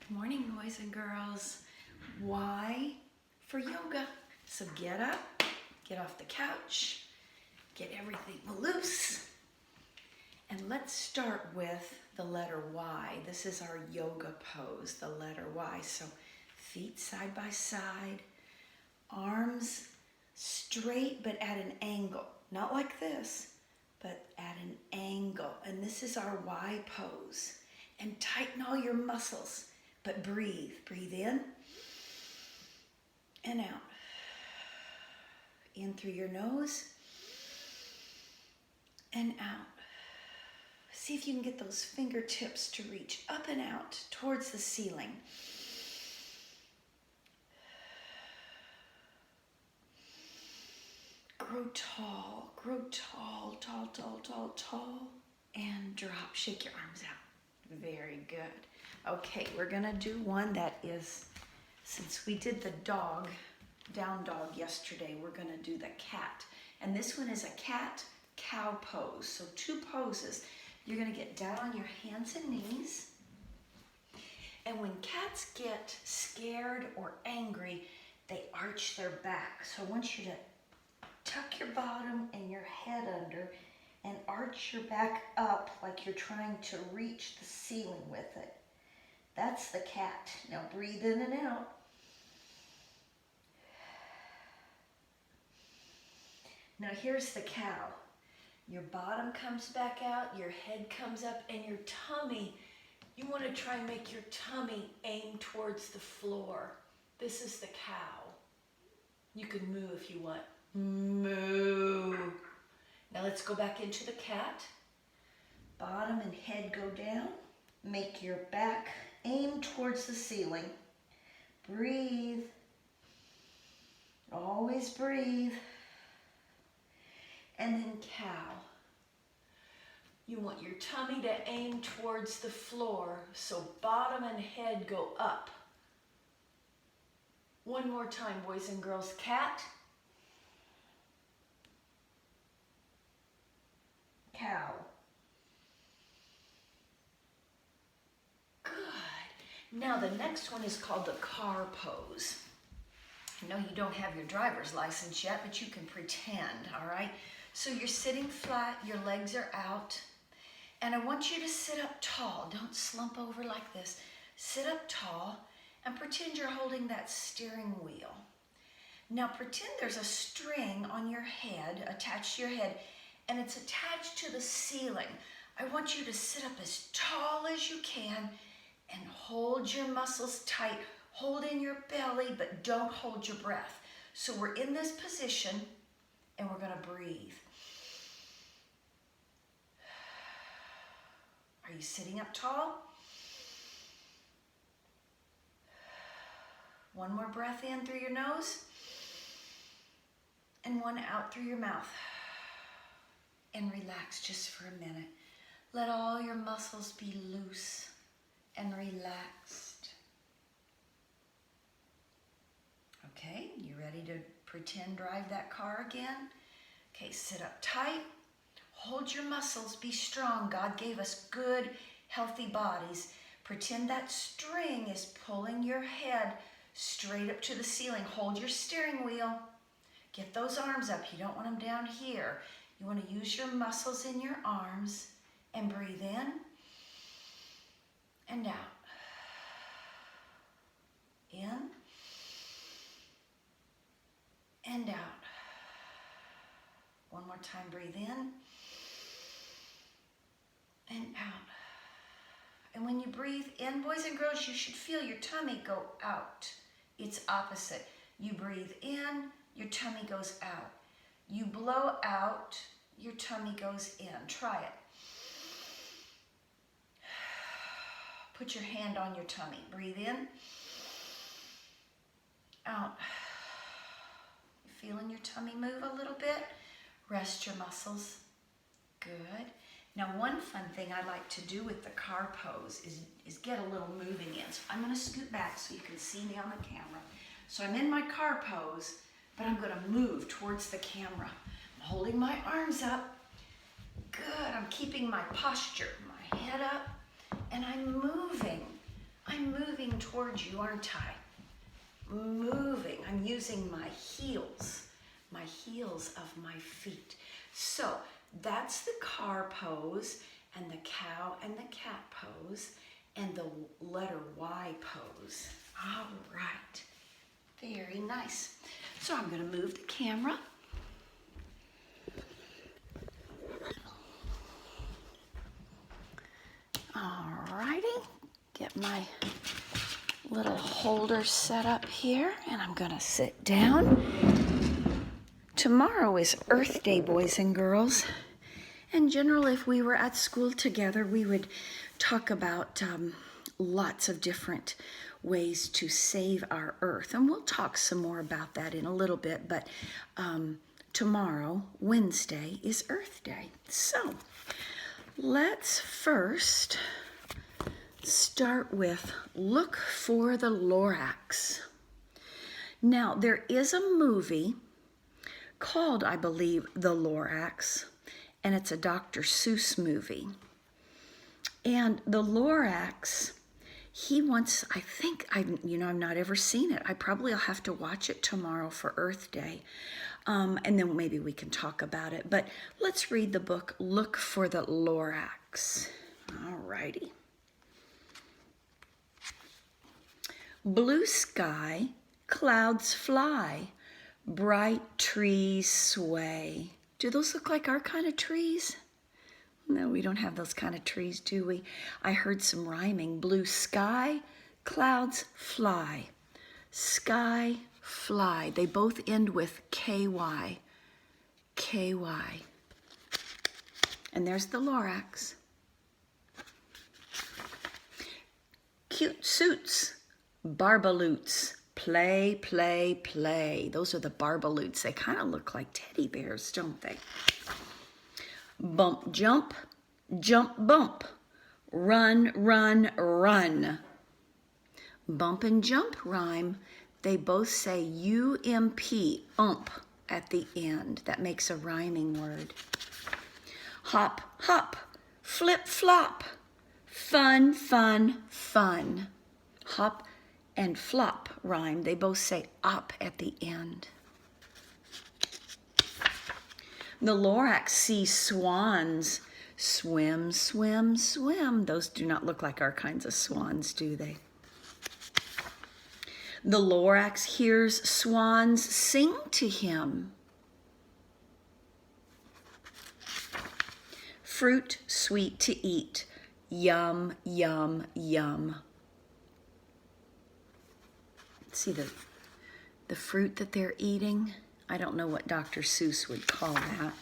Good morning, boys and girls. Why for yoga? So get up, get off the couch, get everything loose, and let's start with the letter Y. This is our yoga pose, the letter Y. So feet side by side, arms straight but at an angle. Not like this, but at an angle. And this is our Y pose. And tighten all your muscles. But breathe. Breathe in and out. In through your nose and out. See if you can get those fingertips to reach up and out towards the ceiling. Grow tall, tall, tall, tall, tall, and drop. Shake your arms out. Very good. Okay, we're gonna do one that is, since we did the dog, down dog yesterday, we're gonna do the cat. And this one is a cat-cow pose. So two poses. You're gonna get down on your hands and knees. And when cats get scared or angry, they arch their back. So I want you to tuck your bottom and your head under and arch your back up like you're trying to reach the ceiling with it. That's the cat. Now breathe in and out. Now here's the cow. Your bottom comes back out, your head comes up, and your tummy, you want to try and make your tummy aim towards the floor. This is the cow. You can moo if you want. Moo. Now let's go back into the cat. Bottom and head go down. Make your back aim towards the ceiling. Breathe. Always breathe. And then cow. You want your tummy to aim towards the floor, so bottom and head go up. One more time, boys and girls. Cat. Cow. Good. Now the next one is called the car pose. I know you don't have your driver's license yet, but you can pretend, all right? So you're sitting flat, your legs are out, and I want you to sit up tall. Don't slump over like this. Sit up tall and pretend you're holding that steering wheel. Now pretend there's a string on your head, attached to your head, and it's attached to the ceiling. I want you to sit up as tall as you can and hold your muscles tight. Hold in your belly, but don't hold your breath. So we're in this position and we're gonna breathe. Are you sitting up tall? One more breath in through your nose and one out through your mouth. And relax just for a minute. Let all your muscles be loose and relaxed. Okay, you ready to pretend drive that car again? Okay, sit up tight. Hold your muscles, be strong. God gave us good, healthy bodies. Pretend that string is pulling your head straight up to the ceiling. Hold your steering wheel. Get those arms up. You don't want them down here. You want to use your muscles in your arms and breathe in and out. In and out. One more time, breathe in and out. And when you breathe in, boys and girls, you should feel your tummy go out. It's opposite. You breathe in, your tummy goes out. You blow out, your tummy goes in. Try it. Put your hand on your tummy. Breathe in, out. You feeling your tummy move a little bit? Rest your muscles. Good. Now one fun thing I like to do with the car pose is get a little moving in. So I'm going to scoot back so you can see me on the camera. So I'm in my car pose, but I'm going to move towards the camera. I'm holding my arms up. Good. I'm keeping my posture, my head up, and I'm moving. I'm moving towards you, aren't I? Moving. I'm using my heels of my feet. So that's the car pose, and the cow and the cat pose, and the letter Y pose. All right. Very nice. So I'm going to move the camera. All righty. Get my little holder set up here, and I'm going to sit down. Tomorrow is Earth Day, boys and girls. And generally, if we were at school together, we would talk about lots of different ways to save our Earth. And we'll talk some more about that in a little bit, but tomorrow, Wednesday, is Earth Day. So let's first start with look for the Lorax. Now, there is a movie called, I believe, The Lorax, and it's a Dr. Seuss movie. And the Lorax, he wants, I think, I've not ever seen it. I probably will have to watch it tomorrow for Earth Day. And then maybe we can talk about it. But let's read the book, Look for the Lorax. All righty. Blue sky, clouds fly, bright trees sway. Do those look like our kind of trees? No, we don't have those kind of trees, do we? I heard some rhyming. Blue sky, clouds fly. Sky, fly. They both end with KY. KY. And there's the Lorax. Cute suits, barbaloots. Play, play, play. Those are the barbaloots. They kind of look like teddy bears, don't they? Bump, jump, jump, bump. Run, run, run. Bump and jump rhyme. They both say U-M-P, ump, at the end. That makes a rhyming word. Hop, hop, flip, flop. Fun, fun, fun. Hop and flop rhyme. They both say up at the end. The Lorax sees swans. Swim, swim, swim. Those do not look like our kinds of swans, do they? The Lorax hears swans sing to him. Fruit sweet to eat. Yum, yum, yum. See the fruit that they're eating? I don't know what Dr. Seuss would call that.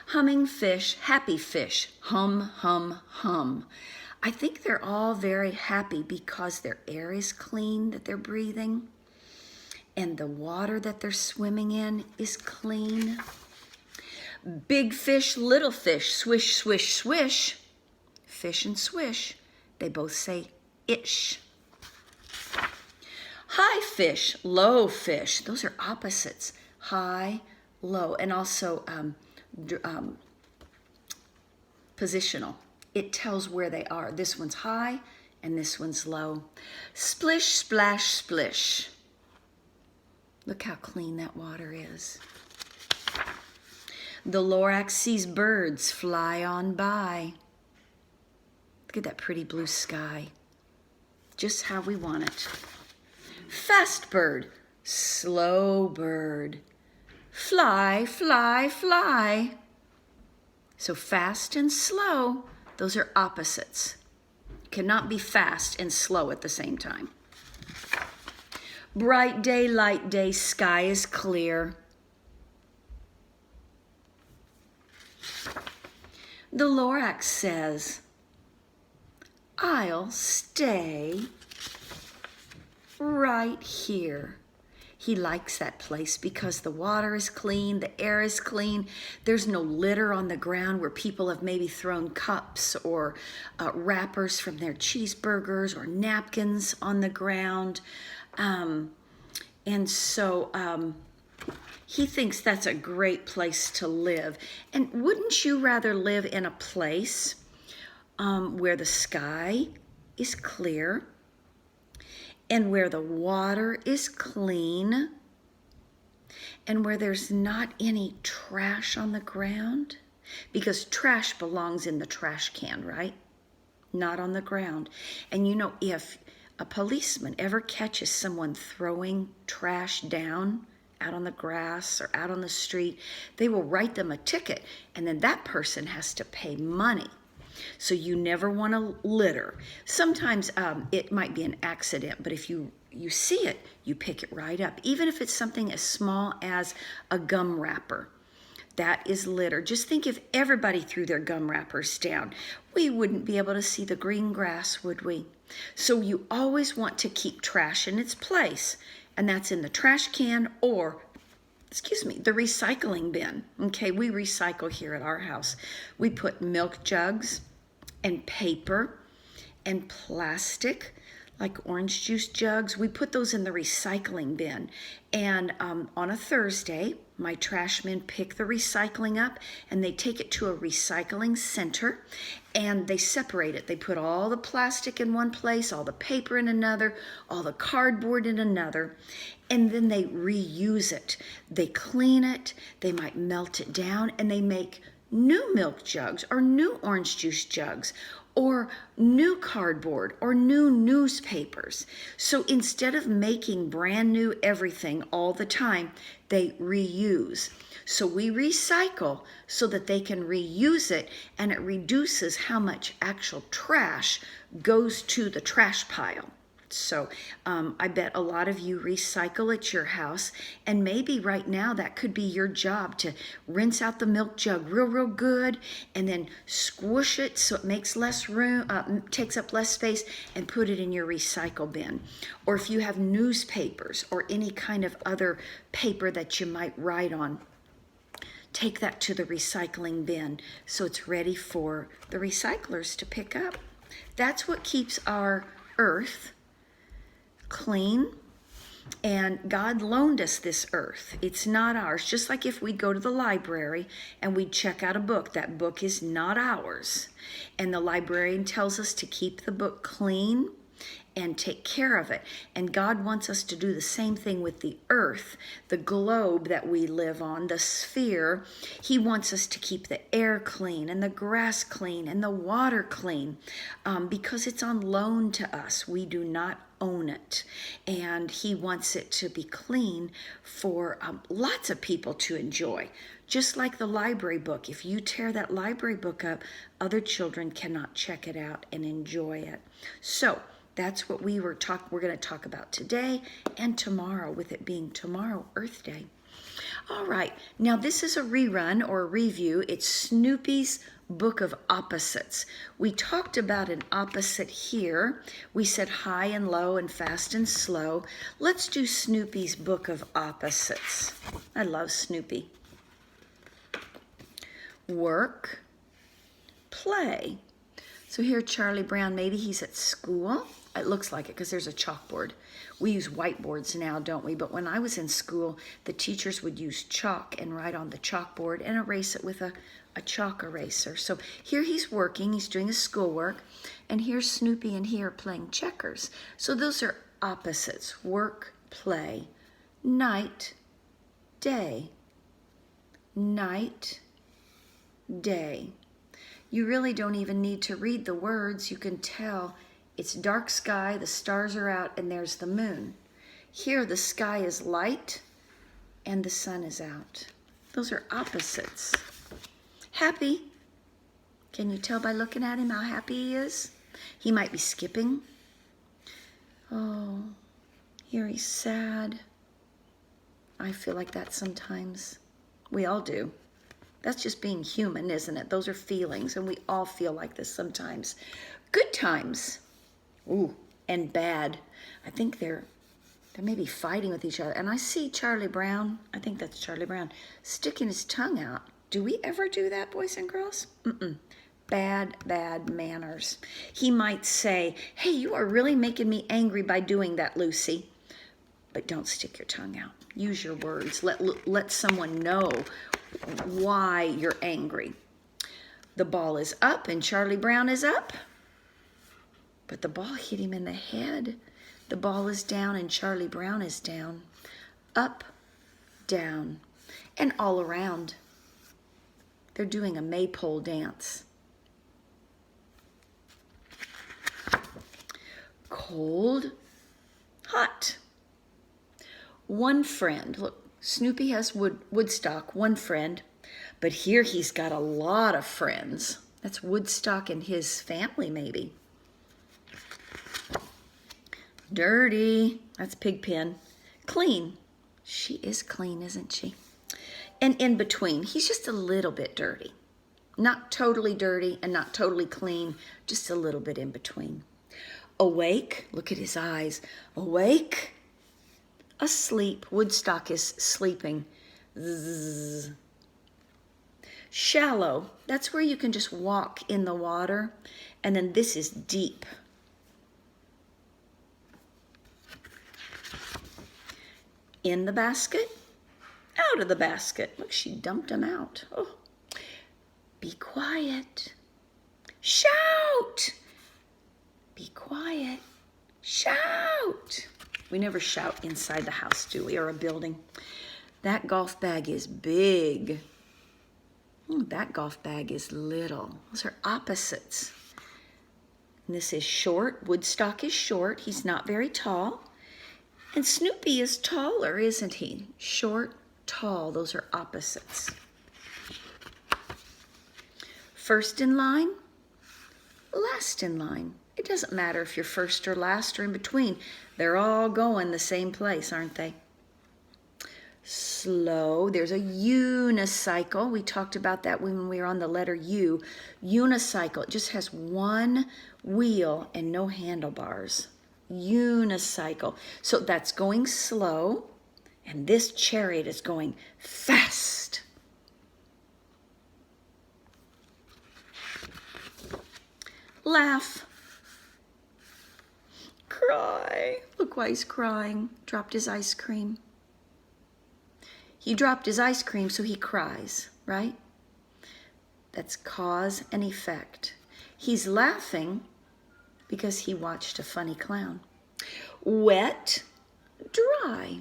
Humming fish, happy fish, hum, hum, hum. I think they're all very happy because their air is clean that they're breathing, and the water that they're swimming in is clean. Big fish, little fish, swish, swish, swish. Fish and swish, they both say ish. High fish, low fish. Those are opposites. High, low, and also positional. It tells where they are. This one's high and this one's low. Splish, splash, splish. Look how clean that water is. The Lorax sees birds fly on by. Look at that pretty blue sky. Just how we want it. Fast bird, slow bird. Fly, fly, fly. So fast and slow, those are opposites. Cannot be fast and slow at the same time. Bright day, light day, sky is clear. The Lorax says, I'll stay right here. He likes that place because the water is clean, the air is clean. There's no litter on the ground where people have maybe thrown cups or wrappers from their cheeseburgers or napkins on the ground. And so he thinks that's a great place to live. And wouldn't you rather live in a place where the sky is clear and where the water is clean, and where there's not any trash on the ground, because trash belongs in the trash can, right? Not on the ground. And you know, if a policeman ever catches someone throwing trash down out on the grass or out on the street, they will write them a ticket, and then that person has to pay money. So you never want to litter. Sometimes it might be an accident, but if you see it, you pick it right up. Even if it's something as small as a gum wrapper, that is litter. Just think if everybody threw their gum wrappers down, we wouldn't be able to see the green grass, would we? So you always want to keep trash in its place, and that's in the trash can or, the recycling bin. Okay, we recycle here at our house. We put milk jugs and paper and plastic, like orange juice jugs. We put those in the recycling bin. And on a Thursday, my trash men pick the recycling up and they take it to a recycling center and they separate it. They put all the plastic in one place, all the paper in another, all the cardboard in another, and then they reuse it. They clean it, they might melt it down, and they make new milk jugs or new orange juice jugs or new cardboard or new newspapers. So instead of making brand new everything all the time, they reuse. So we recycle so that they can reuse it, and it reduces how much actual trash goes to the trash pile. So I bet a lot of you recycle at your house, and maybe right now that could be your job, to rinse out the milk jug real good and then squish it so it makes less room, takes up less space, and put it in your recycle bin. Or if you have newspapers or any kind of other paper that you might write on, take that to the recycling bin so it's ready for the recyclers to pick up. That's what keeps our earth clean, and God loaned us this earth. It's not ours. Just like if we go to the library and we check out a book, that book is not ours. And the librarian tells us to keep the book clean and take care of it. And God wants us to do the same thing with the earth, the globe that we live on, the sphere. He wants us to keep the air clean and the grass clean and the water clean because it's on loan to us. We do not own it. And he wants it to be clean for lots of people to enjoy. Just like the library book. If you tear that library book up, other children cannot check it out and enjoy it. So that's what we're going to talk about today and tomorrow, with it being tomorrow, Earth Day. All right, now this is a rerun or a review. It's Snoopy's Book of Opposites. We talked about an opposite here. We said high and low and fast and slow. Let's do Snoopy's Book of Opposites. I love Snoopy. Work, play. So here Charlie Brown, maybe he's at school. It looks like it because there's a chalkboard. We use whiteboards now, don't we? But when I was in school, the teachers would use chalk and write on the chalkboard and erase it with a chalk eraser. So here he's working, he's doing his schoolwork, and here's Snoopy and he are playing checkers. So those are opposites: work, play, night, day, night, day. You really don't even need to read the words. You can tell it's dark sky, the stars are out, and there's the moon. Here the sky is light and the sun is out. Those are opposites. Happy. Can you tell by looking at him how happy he is? He might be skipping. Oh, here he's sad. I feel like that sometimes. We all do. That's just being human, isn't it? Those are feelings, and we all feel like this sometimes. Good times. Ooh, and bad. I think they're maybe fighting with each other. And I see Charlie Brown, I think that's Charlie Brown, sticking his tongue out. Do we ever do that, boys and girls? Bad manners. He might say, hey, you are really making me angry by doing that, Lucy. But don't stick your tongue out. Use your words. Let someone know why you're angry. The ball is up and Charlie Brown is up. But the ball hit him in the head. The ball is down and Charlie Brown is down. Up, down, and all around. They're doing a maypole dance. Cold, hot. One friend. Look, Snoopy has Woodstock, one friend. But here he's got a lot of friends. That's Woodstock and his family, maybe. Dirty. That's Pigpen. Clean. She is clean, isn't she? And in between, he's just a little bit dirty. Not totally dirty and not totally clean, just a little bit in between. Awake. Look at his eyes. Awake. Asleep. Woodstock is sleeping. Zzz. Shallow, that's where you can just walk in the water. And then this is deep. In the basket, out of the basket. Look, she dumped him out. Oh. Be quiet. Shout. Be quiet. Shout. We never shout inside the house, do we, or a building? That golf bag is big. That golf bag is little. Those are opposites. And this is short. Woodstock is short. He's not very tall. And Snoopy is taller, isn't he? Short, tall. Those are opposites. First in line, last in line. It doesn't matter if you're first or last or in between. They're all going the same place, aren't they? Slow. There's a unicycle. We talked about that when we were on the letter U. Unicycle. It just has one wheel and no handlebars. Unicycle. So that's going slow, and this chariot is going fast. Laugh. Cry. Look why he's crying. Dropped his ice cream. He dropped his ice cream, so he cries, right? That's cause and effect. He's laughing because he watched a funny clown. Wet, dry,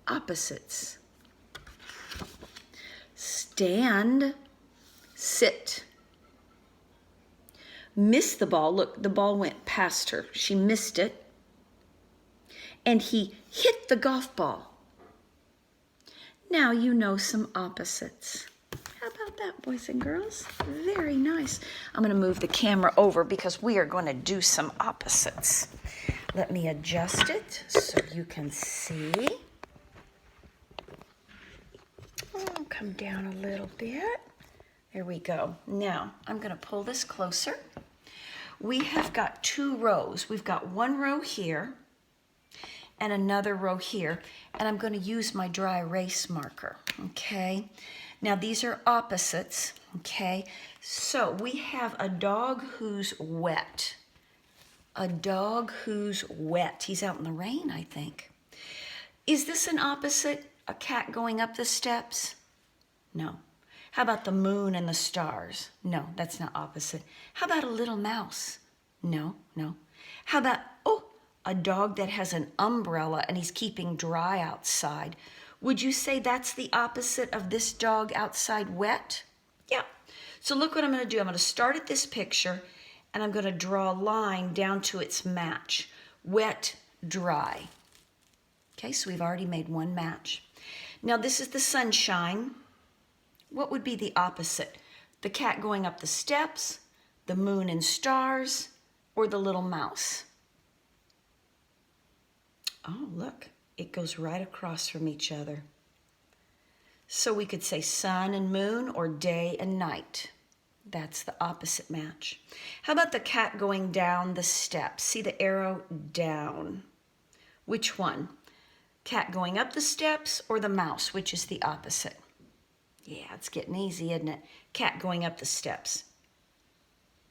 opposites. Stand, sit. Miss the ball. Look, the ball went past her. She missed it. And he hit the golf ball. Now you know some opposites. How about that, boys and girls? Very nice. I'm going to move the camera over because we are going to do some opposites. Let me adjust it so you can see. Oh, come down a little bit. There we go. Now, I'm going to pull this closer. We have got two rows. We've got one row here and another row here, and I'm going to use my dry erase marker, okay? Now, these are opposites, okay? So, we have a dog who's wet. A dog who's wet. He's out in the rain, I think. Is this an opposite? A cat going up the steps? No. How about the moon and the stars? No, that's not opposite. How about a little mouse? No, no. How about, a dog that has an umbrella and he's keeping dry outside? Would you say that's the opposite of this dog outside wet? Yeah. So look what I'm going to do. I'm going to start at this picture and I'm going to draw a line down to its match. Wet, dry. Okay, so we've already made one match. Now this is the sunshine. What would be the opposite? The cat going up the steps, the moon and stars, or the little mouse? Oh, look, it goes right across from each other. So we could say sun and moon or day and night. That's the opposite match. How about the cat going down the steps? See the arrow down. Which one? Cat going up the steps or the mouse? Which is the opposite? Yeah, it's getting easy, isn't it? Cat going up the steps.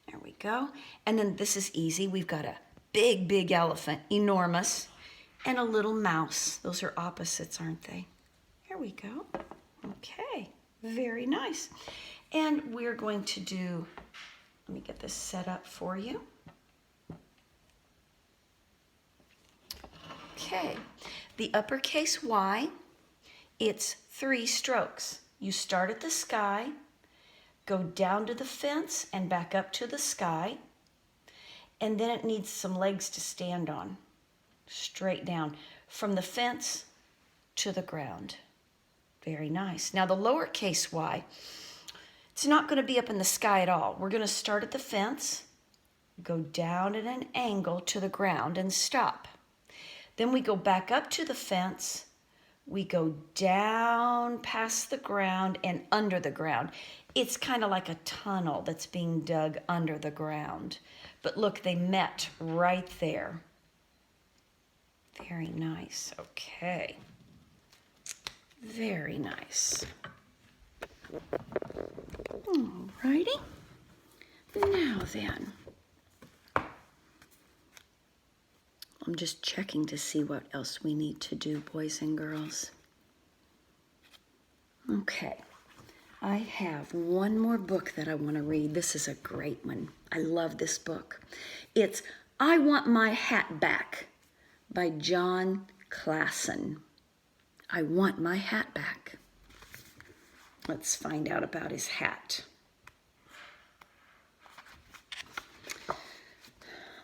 There we go. And then this is easy. We've got a big, big elephant, enormous, and a little mouse. Those are opposites, aren't they? Here we go. Okay, very nice. And we're going to do, let me get this set up for you. Okay, the uppercase Y, it's 3 strokes. You start at the sky, go down to the fence and back up to the sky, and then it needs some legs to stand on, straight down, from the fence to the ground. Very nice. Now the lowercase y, it's not going to be up in the sky at all. We're going to start at the fence, go down at an angle to the ground and stop. Then we go back up to the fence, we go down past the ground and under the ground. It's kind of like a tunnel that's being dug under the ground. But look, they met right there. Very nice. Okay. Very nice. Alrighty. Now then, I'm just checking to see what else we need to do, boys and girls. Okay. I have one more book that I want to read. This is a great one. I love this book. It's I Want My Hat Back by John Klassen. I want my hat back. Let's find out about his hat.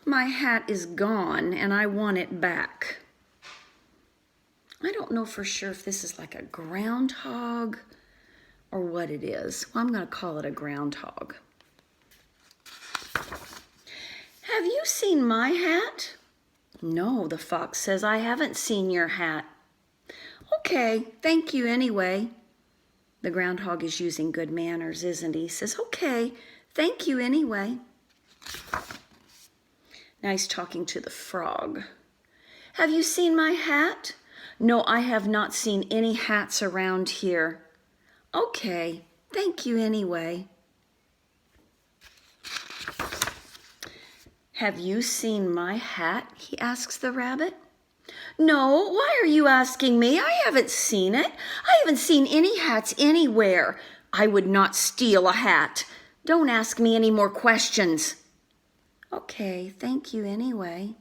My hat is gone and I want it back. I don't know for sure if this is like a groundhog or what it is. Well, I'm going to call it a groundhog. Have you seen my hat? No, the fox says, I haven't seen your hat. Okay, thank you anyway. The groundhog is using good manners, isn't he? He says, okay, thank you anyway. Now he's talking to the frog. Have you seen my hat? No, I have not seen any hats around here. Okay, thank you anyway. Have you seen my hat? He asks the rabbit. No, why are you asking me? I haven't seen it. I haven't seen any hats anywhere. I would not steal a hat. Don't ask me any more questions. Okay, thank you anyway.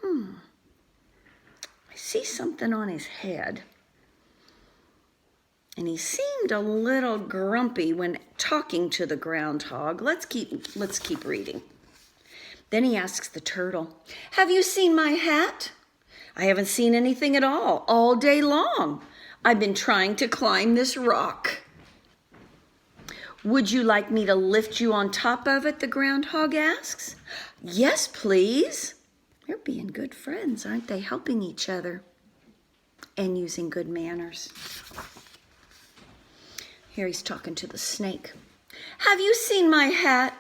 I see something on his head. And he seemed a little grumpy when talking to the groundhog. Let's keep reading. Then he asks the turtle, have you seen my hat? I haven't seen anything at all day long. I've been trying to climb this rock. Would you like me to lift you on top of it? The groundhog asks. Yes, please. They're being good friends, aren't they? Helping each other and using good manners. Here he's talking to the snake. Have you seen my hat?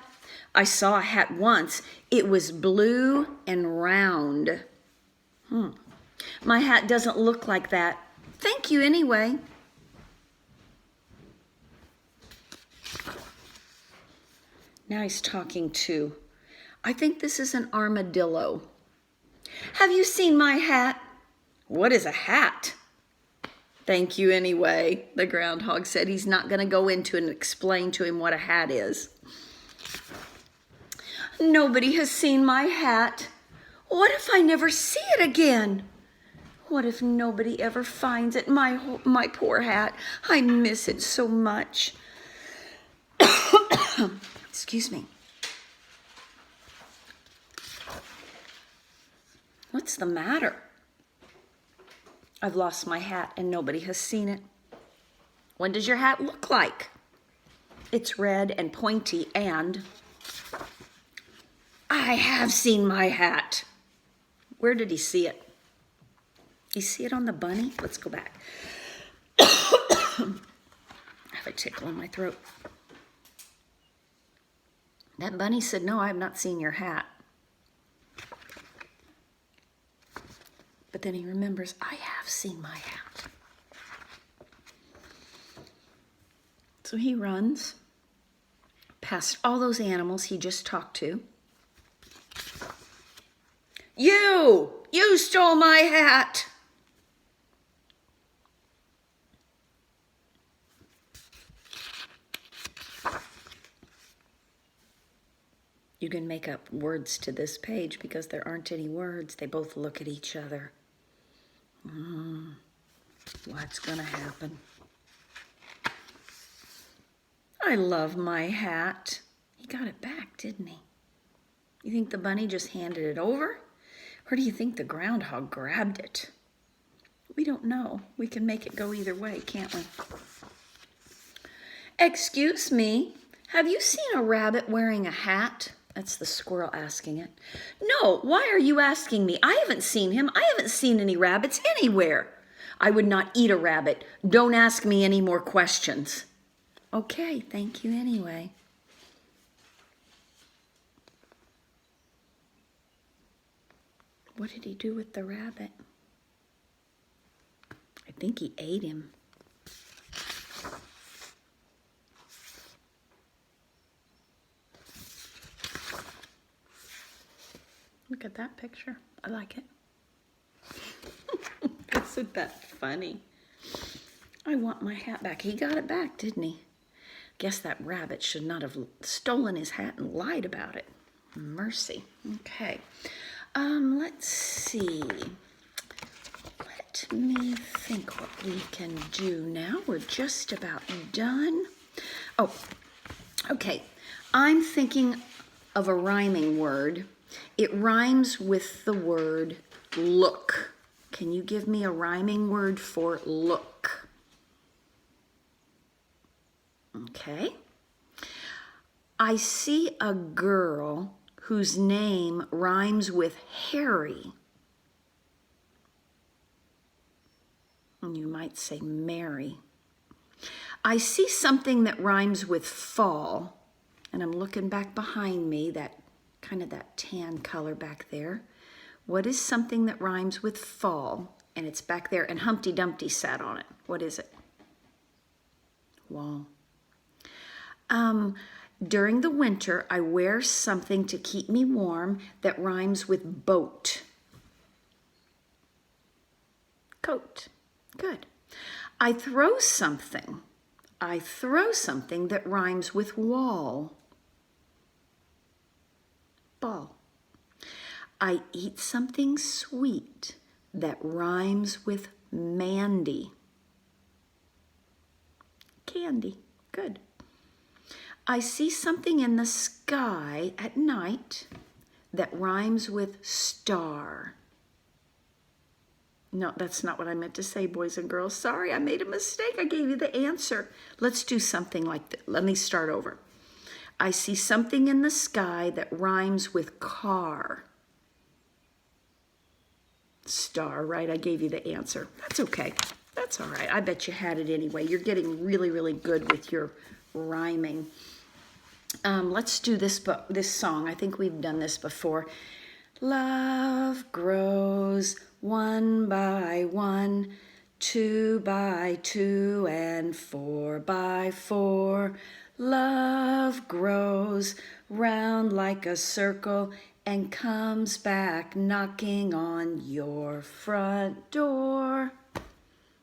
I saw a hat once. It was blue and round. My hat doesn't look like that. Thank you anyway. Now he's talking to, I think this is an armadillo. Have you seen my hat? What is a hat? Thank you anyway, the groundhog said. He's not going to go into and explain to him what a hat is. Nobody has seen my hat. What if I never see it again? What if nobody ever finds it? My poor hat. I miss it so much. Excuse me. What's the matter? I've lost my hat and nobody has seen it. What does your hat look like? It's red and pointy and I have seen my hat. Where did he see it? Did he see it on the bunny? Let's go back. I have a tickle in my throat. That bunny said, no, I have not seen your hat. But then he remembers, I have seen my hat. So he runs past all those animals he just talked to. You stole my hat. You can make up words to this page because there aren't any words. They both look at each other. What's gonna happen? I love my hat. He got it back, didn't he? You think the bunny just handed it over? Or do you think the groundhog grabbed it? We don't know. We can make it go either way, can't we? Excuse me, have you seen a rabbit wearing a hat? That's the squirrel asking it. No, why are you asking me? I haven't seen him. I haven't seen any rabbits anywhere. I would not eat a rabbit. Don't ask me any more questions. Okay, thank you anyway. What did he do with the rabbit? I think he ate him. Look at that picture. I like it. Isn't that funny? I want my hat back. He got it back, didn't he? Guess that rabbit should not have stolen his hat and lied about it. Mercy. Okay. Let's see. Let me think what we can do now. We're just about done. Oh, okay. I'm thinking of a rhyming word. It rhymes with the word look. Can you give me a rhyming word for look? Okay. I see a girl whose name rhymes with Harry. And you might say Mary. I see something that rhymes with fall, and I'm looking back behind me, that kind of that tan color back there. What is something that rhymes with fall? And it's back there, and Humpty Dumpty sat on it. What is it? Wall. During the winter, I wear something to keep me warm that rhymes with boat. Coat. Good. I throw something that rhymes with wall. Ball. I eat something sweet that rhymes with Mandy. Candy. Good. I see something in the sky at night that rhymes with star. No, that's not what I meant to say, boys and girls. Sorry, I made a mistake. I gave you the answer. Let's do something like that. Let me start over. I see something in the sky that rhymes with car. Star, right? I gave you the answer. That's okay. That's all right. I bet you had it anyway. You're getting really, really good with your rhyming. Let's do this song. I think we've done this before. Love grows 1 by 1, 2 by 2, and 4 by 4. Love grows round like a circle and comes back knocking on your front door.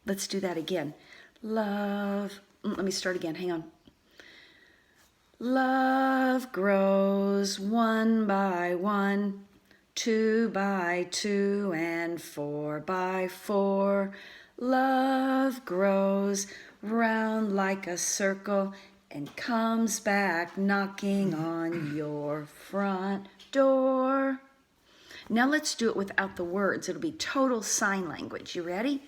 Let's do that again. Love, let me start again, hang on. Love grows 1 by 1, 2 by 2, and 4 by 4. Love grows round like a circle and comes back knocking on your front door. Now let's do it without the words. It'll be total sign language. You ready?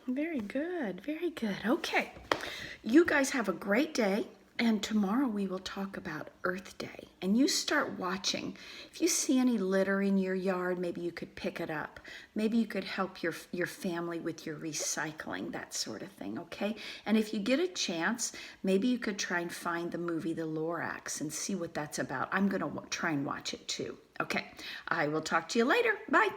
Very good, very good. Okay, you guys have a great day, and tomorrow we will talk about Earth Day. And you start watching. If you see any litter in your yard, maybe you could pick it up. Maybe you could help your family with your recycling, that sort of thing, okay? And if you get a chance, maybe you could try and find the movie The Lorax and see what that's about. I'm going to try and watch it too. Okay, I will talk to you later. Bye.